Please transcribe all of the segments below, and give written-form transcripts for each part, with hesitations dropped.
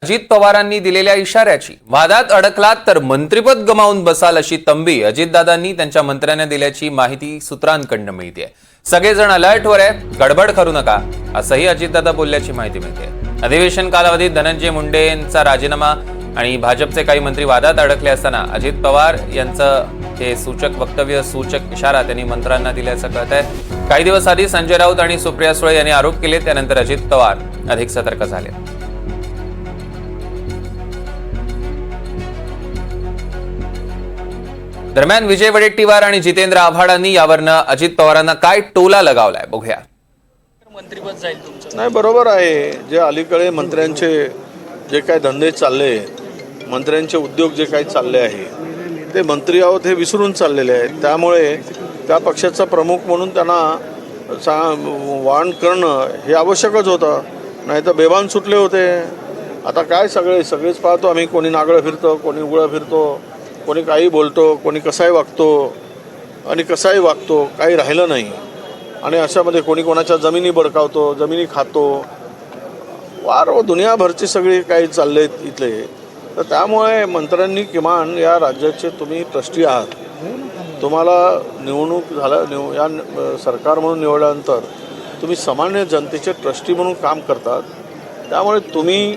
अजित पवारांनी दिलेल्या इशाऱ्याची वादात अडकलात तर मंत्रिपद गमावून बसाल अशी तंबी अजितदादांनी त्यांच्या मंत्र्यांना दिल्याची माहिती सूत्रांकडून मिळते। सगळेजण अलर्टवर आहे, गडबड करू नका असंही अजितदादा बोलल्याची माहिती मिळते। अधिवेशन कालावधीत धनंजय मुंडेंचा राजीनामा आणि भाजपचे काही मंत्री वादात अडकले असताना अजित पवार यांचं हे सूचक वक्तव्य, सूचक इशारा त्यांनी मंत्र्यांना दिल्याचं कळतंय। काही दिवस आधी संजय राऊत आणि सुप्रिया सुळे यांनी आरोप केले, त्यानंतर अजित पवार अधिक सतर्क झाले। दरम्यान विजय वडेट्टीवार आणि जितेंद्र आव्हाडांनी यावरनं अजित पवारांना काय टोला लगावलाय बघूया। मंत्रिपद जाईल तुमचं? नाही, बरोबर आहे। जे अलीकडे मंत्र्यांचे जे काही धंदे चालले, मंत्र्यांचे उद्योग जे काही चालले आहे ते मंत्री आहोत हे विसरून चाललेले आहेत। त्यामुळे त्या पक्षाचा प्रमुख म्हणून त्यांना वाण करणं हे आवश्यकच होतं, नाही तर बेभान सुटले होते। आता काय सगळेच पाहतो आम्ही, कोणी नागळं फिरतो, कोणी उघडं फिरतो, कोणी काही बोलतो, कोणी कसाही वागतो आणि कसाही वागतो, काही राहिलं नाही। आणि अशामध्ये कोणी कोणाच्या जमिनी बडकावतो, जमिनी खातो, वार व दुनियाभरची सगळी काही चालले इथले। तर त्यामुळे मंत्र्यांनी किमान या राज्याचे तुम्ही ट्रस्टी आहात, तुम्हाला निवडणूक या सरकार म्हणून निवडल्यानंतर तुम्ही सामान्य जनतेचे ट्रस्टी म्हणून काम करतात। त्यामुळे तुम्ही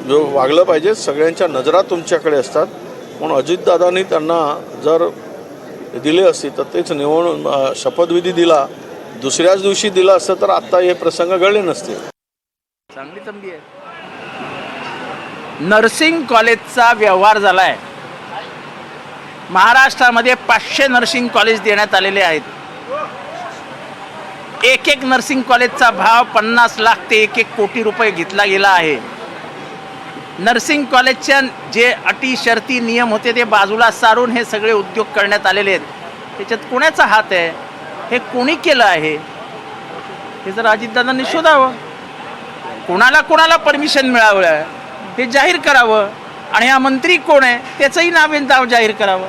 जो वागलं पाहिजे, सगळ्यांच्या नजरा तुमच्याकडे असतात। म्हणून अजितदादांनी त्यांना जर दिले असते तर तेच निवडून शपथविधी दिला, दुसऱ्याच दिवशी दिला असतं तर आता हे प्रसंग घडले नसते। चांगली तंबी आहे। नर्सिंग कॉलेजचा व्यवहार झालाय। महाराष्ट्रामध्ये 500 नर्सिंग कॉलेज देण्यात आलेले आहेत। एक नर्सिंग कॉलेजचा भाव 50 लाख ते 1 कोटी रुपये घेतला गेला आहे। नर्सिंग कॉलेजच्या जे अटी शर्ती नियम होते ते बाजूला सारून हे सगळे उद्योग करण्यात आलेले आहेत। त्याच्यात कोणाचा हात आहे, हे कोणी केलं आहे, हे जर अजितदादांनी शोधावं। कोणाला परमिशन मिळावं हे जाहीर करावं, आणि हा मंत्री कोण आहे त्याचंही नाव जाहीर करावं।